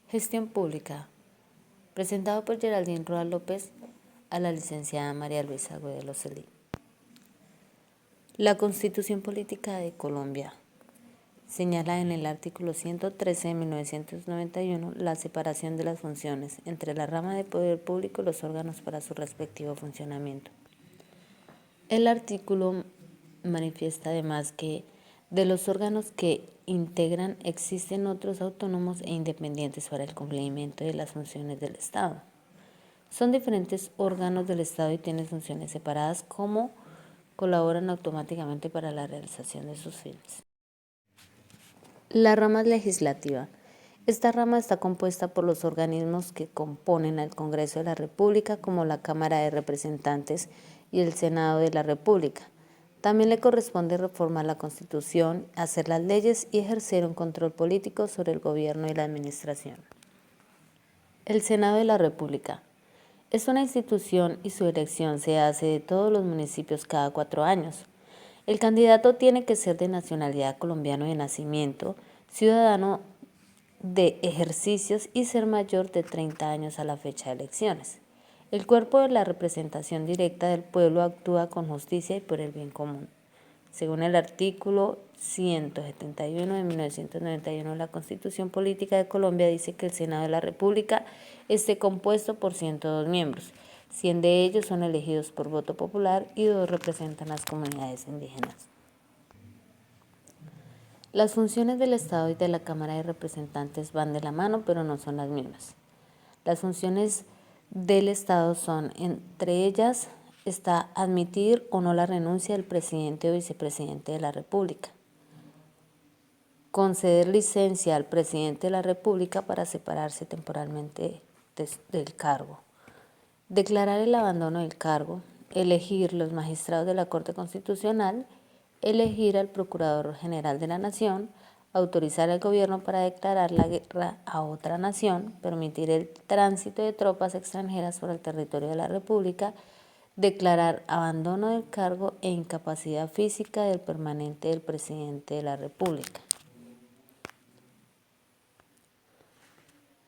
Gestión pública. Presentado por Geraldine Roa López a la licenciada María Luisa Agüero Celí. La Constitución Política de Colombia señala en el artículo 113 de 1991 la separación de las funciones entre la rama de poder público y los órganos para su respectivo funcionamiento. El artículo manifiesta además que de los órganos que integran existen otros autónomos e independientes para el cumplimiento de las funciones del Estado. Son diferentes órganos del Estado y tienen funciones separadas como colaboran automáticamente para la realización de sus fines. La rama legislativa. Esta rama está compuesta por los organismos que componen al Congreso de la República, como la Cámara de Representantes y el Senado de la República. También le corresponde reformar la Constitución, hacer las leyes y ejercer un control político sobre el gobierno y la administración. El Senado de la República. Es una institución y su elección se hace de todos los municipios cada 4 años. El candidato tiene que ser de nacionalidad colombiana de nacimiento, ciudadano de ejercicios y ser mayor de 30 años a la fecha de elecciones. El cuerpo de la representación directa del pueblo actúa con justicia y por el bien común. Según el artículo 171 de 1991 de la Constitución Política de Colombia, dice que el Senado de la República esté compuesto por 102 miembros, 100 de ellos son elegidos por voto popular y 2 representan las comunidades indígenas. Las funciones del Estado y de la Cámara de Representantes van de la mano, pero no son las mismas. Las funciones del Estado son, entre ellas, está admitir o no la renuncia del presidente o vicepresidente de la República, conceder licencia al presidente de la República para separarse temporalmente del cargo, declarar el abandono del cargo, elegir los magistrados de la Corte Constitucional, elegir al Procurador General de la Nación, autorizar al gobierno para declarar la guerra a otra nación, permitir el tránsito de tropas extranjeras por el territorio de la República, declarar abandono del cargo e incapacidad física del permanente del presidente de la República.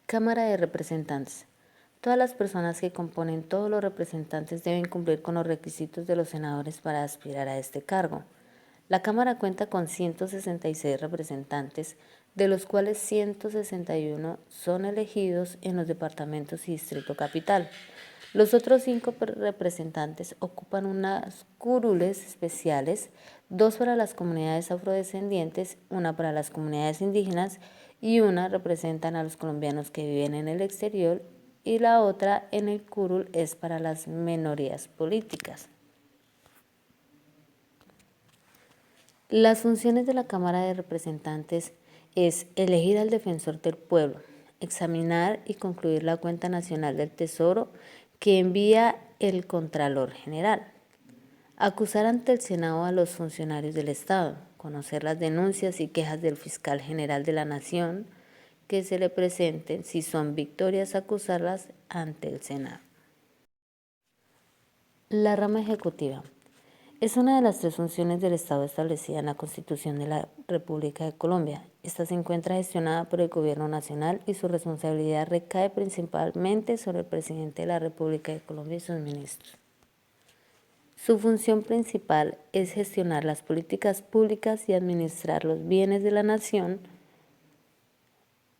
Cámara de Representantes. Todas las personas que componen todos los representantes deben cumplir con los requisitos de los senadores para aspirar a este cargo. La Cámara cuenta con 166 representantes, de los cuales 161 son elegidos en los departamentos y Distrito Capital. Los otros 5 representantes ocupan unas curules especiales, 2 para las comunidades afrodescendientes, 1 para las comunidades indígenas y 1 representan a los colombianos que viven en el exterior y la otra en el curul es para las minorías políticas. Las funciones de la Cámara de Representantes es elegir al defensor del pueblo, examinar y concluir la cuenta nacional del Tesoro que envía el Contralor General, acusar ante el Senado a los funcionarios del Estado, conocer las denuncias y quejas del Fiscal General de la Nación que se le presenten, si son victorias, acusarlas ante el Senado. La rama ejecutiva. Es una de las 3 funciones del Estado establecida en la Constitución de la República de Colombia. Esta se encuentra gestionada por el Gobierno Nacional y su responsabilidad recae principalmente sobre el Presidente de la República de Colombia y sus ministros. Su función principal es gestionar las políticas públicas y administrar los bienes de la nación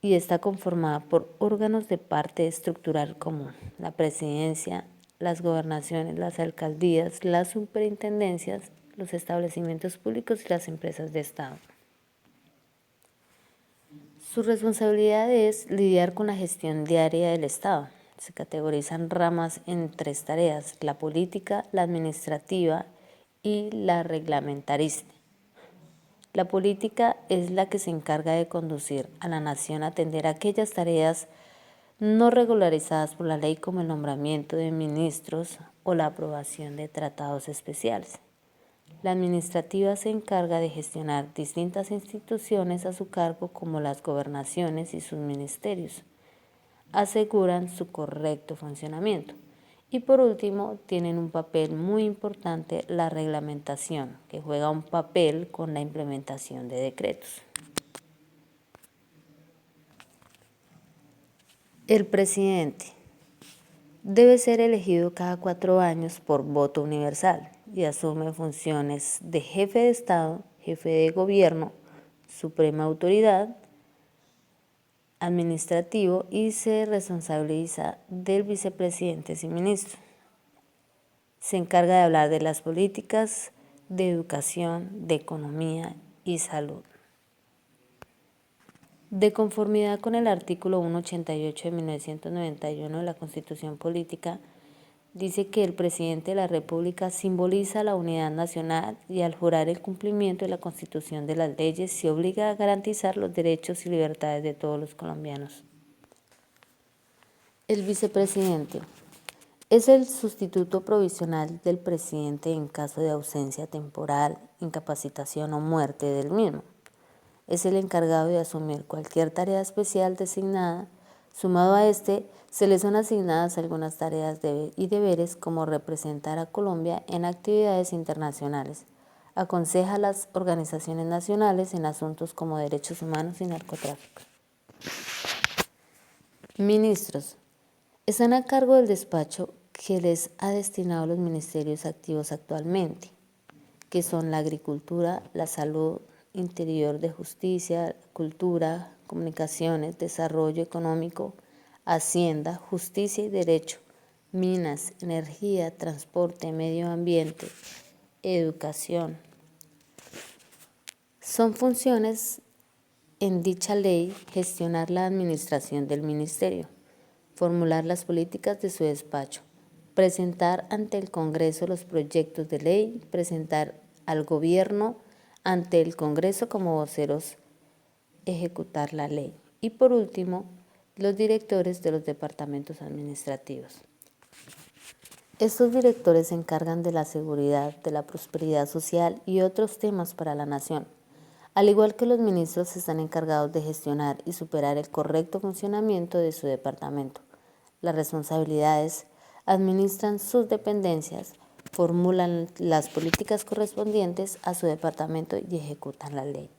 y está conformada por órganos de parte estructural común, la Presidencia, las gobernaciones, las alcaldías, las superintendencias, los establecimientos públicos y las empresas de Estado. Su responsabilidad es lidiar con la gestión diaria del Estado. Se categorizan ramas en 3 tareas, la política, la administrativa y la reglamentarista. La política es la que se encarga de conducir a la nación a atender aquellas tareas no regularizadas por la ley como el nombramiento de ministros o la aprobación de tratados especiales. La administrativa se encarga de gestionar distintas instituciones a su cargo como las gobernaciones y sus ministerios. Aseguran su correcto funcionamiento. Y por último, tienen un papel muy importante la reglamentación, que juega un papel con la implementación de decretos. El presidente debe ser elegido cada 4 años por voto universal y asume funciones de jefe de Estado, jefe de gobierno, suprema autoridad administrativo y se responsabiliza del vicepresidente y ministro. Se encarga de hablar de las políticas de educación, de economía y salud. De conformidad con el artículo 188 de 1991 de la Constitución Política, dice que el presidente de la República simboliza la unidad nacional y al jurar el cumplimiento de la Constitución de las leyes se obliga a garantizar los derechos y libertades de todos los colombianos. El vicepresidente es el sustituto provisional del presidente en caso de ausencia temporal, incapacitación o muerte del mismo. Es el encargado de asumir cualquier tarea especial designada. Sumado a se le son asignadas algunas tareas y deberes como representar a Colombia en actividades internacionales. Aconseja a las organizaciones nacionales en asuntos como derechos humanos y narcotráfico. Ministros. Están a cargo del despacho que les ha destinado los ministerios activos actualmente, que son la Agricultura, la Salud, Interior, de Justicia, Cultura, Comunicaciones, Desarrollo Económico, Hacienda, Justicia y Derecho, Minas, Energía, Transporte, Medio Ambiente, Educación. Son funciones en dicha ley gestionar la administración del ministerio, formular las políticas de su despacho, presentar ante el Congreso los proyectos de ley, presentar al gobierno ante el Congreso como voceros, ejecutar la ley. Y por último, los directores de los departamentos administrativos. Estos directores se encargan de la seguridad, de la prosperidad social y otros temas para la nación. Al igual que los ministros, están encargados de gestionar y superar el correcto funcionamiento de su departamento. Las responsabilidades administran sus dependencias, formulan las políticas correspondientes a su departamento y ejecutan la ley.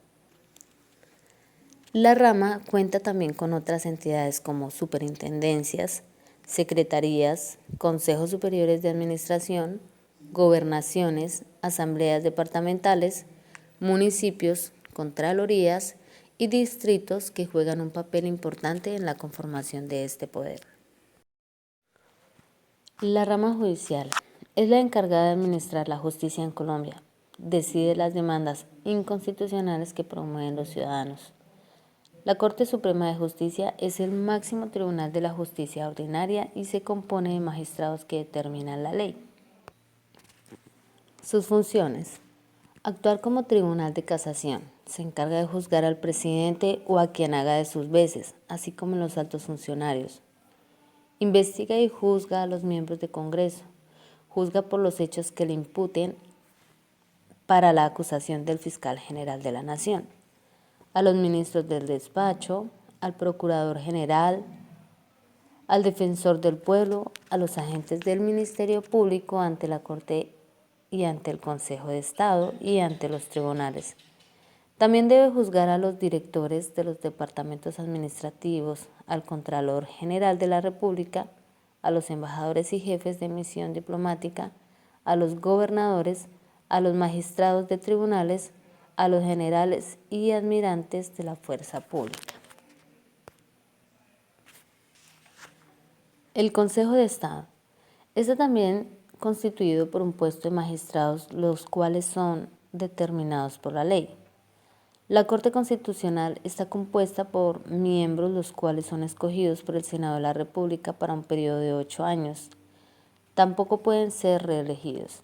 La rama cuenta también con otras entidades como superintendencias, secretarías, consejos superiores de administración, gobernaciones, asambleas departamentales, municipios, contralorías y distritos que juegan un papel importante en la conformación de este poder. La rama judicial es la encargada de administrar la justicia en Colombia. Decide las demandas inconstitucionales que promueven los ciudadanos. La Corte Suprema de Justicia es el máximo tribunal de la justicia ordinaria y se compone de magistrados que determinan la ley. Sus funciones: actuar como tribunal de casación. Se encarga de juzgar al presidente o a quien haga de sus veces, así como los altos funcionarios. Investiga y juzga a los miembros de Congreso. Juzga por los hechos que le imputen para la acusación del fiscal general de la Nación, a los ministros del despacho, al procurador general, al defensor del pueblo, a los agentes del Ministerio Público ante la Corte y ante el Consejo de Estado y ante los tribunales. También debe juzgar a los directores de los departamentos administrativos, al Contralor General de la República, a los embajadores y jefes de misión diplomática, a los gobernadores, a los magistrados de tribunales, a los generales y almirantes de la fuerza pública. El Consejo de Estado está también constituido por un puesto de magistrados, los cuales son determinados por la ley. La Corte Constitucional está compuesta por miembros los cuales son escogidos por el Senado de la República para un periodo de 8 años. Tampoco pueden ser reelegidos.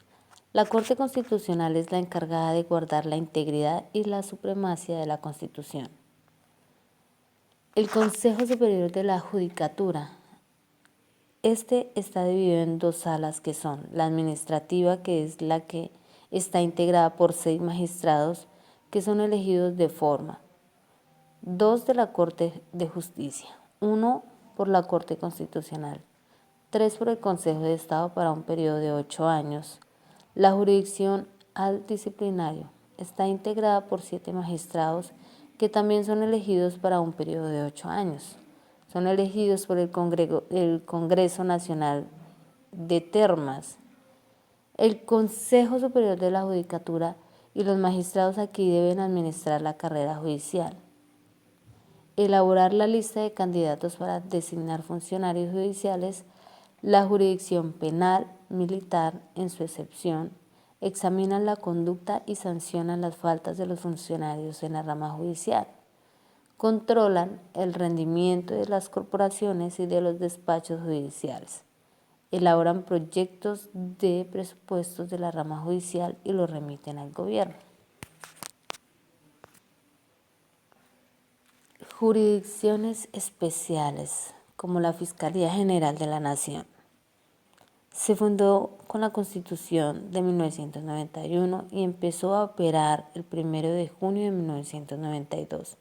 La Corte Constitucional es la encargada de guardar la integridad y la supremacía de la Constitución. El Consejo Superior de la Judicatura. Está dividido en 2 salas que son la administrativa, que es la que está integrada por 6 magistrados, que son elegidos de forma: 2 de la Corte de Justicia, 1 por la Corte Constitucional, 3 por el Consejo de Estado para un periodo de 8 años. La jurisdicción al disciplinario está integrada por 7 magistrados que también son elegidos para un periodo de 8 años. Son elegidos por el Congreso Nacional de Termas, el Consejo Superior de la Judicatura, y los magistrados aquí deben administrar la carrera judicial, elaborar la lista de candidatos para designar funcionarios judiciales, la jurisdicción penal, militar, en su excepción, examinan la conducta y sancionan las faltas de los funcionarios en la rama judicial, controlan el rendimiento de las corporaciones y de los despachos judiciales, elaboran proyectos de presupuestos de la rama judicial y los remiten al gobierno. Jurisdicciones especiales, como la Fiscalía General de la Nación. Se fundó con la Constitución de 1991 y empezó a operar el 1 de junio de 1992.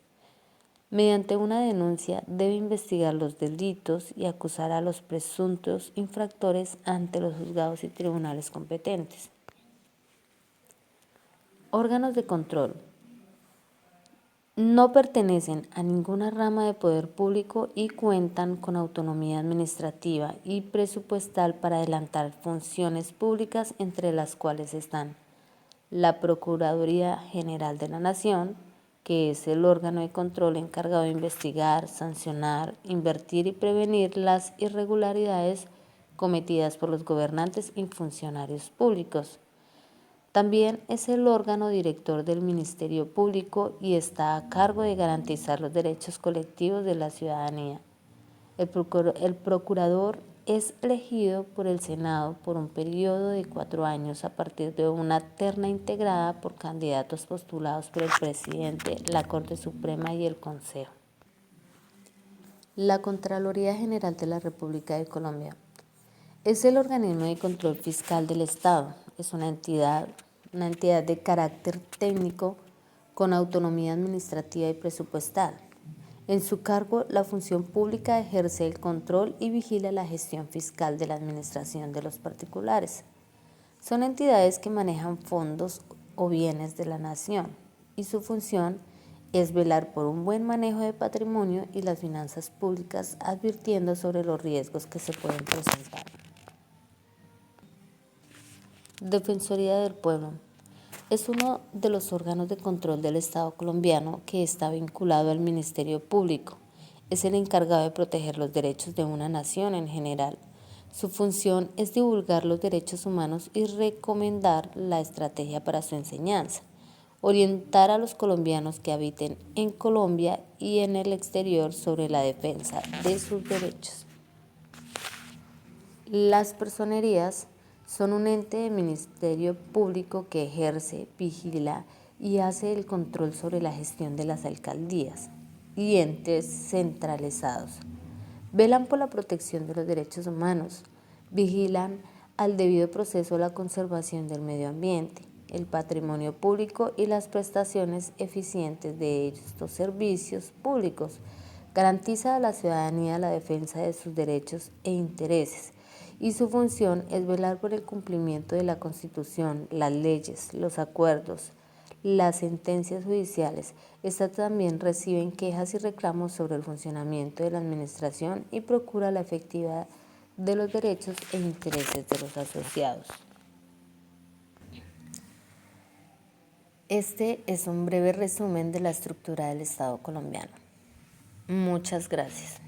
Mediante una denuncia debe investigar los delitos y acusar a los presuntos infractores ante los juzgados y tribunales competentes. Órganos de control. No pertenecen a ninguna rama de poder público y cuentan con autonomía administrativa y presupuestal para adelantar funciones públicas, entre las cuales están la Procuraduría General de la Nación, que es el órgano de control encargado de investigar, sancionar, invertir y prevenir las irregularidades cometidas por los gobernantes y funcionarios públicos. También es el órgano director del Ministerio Público y está a cargo de garantizar los derechos colectivos de la ciudadanía. El procurador es elegido por el Senado por un periodo de 4 años a partir de una terna integrada por candidatos postulados por el presidente, la Corte Suprema y el Consejo. La Contraloría General de la República de Colombia es el organismo de control fiscal del Estado. Es una entidad de carácter técnico con autonomía administrativa y presupuestal. En su cargo, la función pública ejerce el control y vigila la gestión fiscal de la administración de los particulares. Son entidades que manejan fondos o bienes de la nación y su función es velar por un buen manejo de patrimonio y las finanzas públicas, advirtiendo sobre los riesgos que se pueden presentar. Defensoría del Pueblo. Es uno de los órganos de control del Estado colombiano que está vinculado al Ministerio Público. Es el encargado de proteger los derechos de una nación en general. Su función es divulgar los derechos humanos y recomendar la estrategia para su enseñanza, orientar a los colombianos que habiten en Colombia y en el exterior sobre la defensa de sus derechos. Las personerías son un ente del Ministerio Público que ejerce, vigila y hace el control sobre la gestión de las alcaldías y entes centralizados. Velan por la protección de los derechos humanos, vigilan al debido proceso la conservación del medio ambiente, el patrimonio público y las prestaciones eficientes de estos servicios públicos. Garantiza a la ciudadanía la defensa de sus derechos e intereses, y su función es velar por el cumplimiento de la Constitución, las leyes, los acuerdos, las sentencias judiciales. Estas también reciben quejas y reclamos sobre el funcionamiento de la administración y procura la efectividad de los derechos e intereses de los asociados. Este es un breve resumen de la estructura del Estado colombiano. Muchas gracias.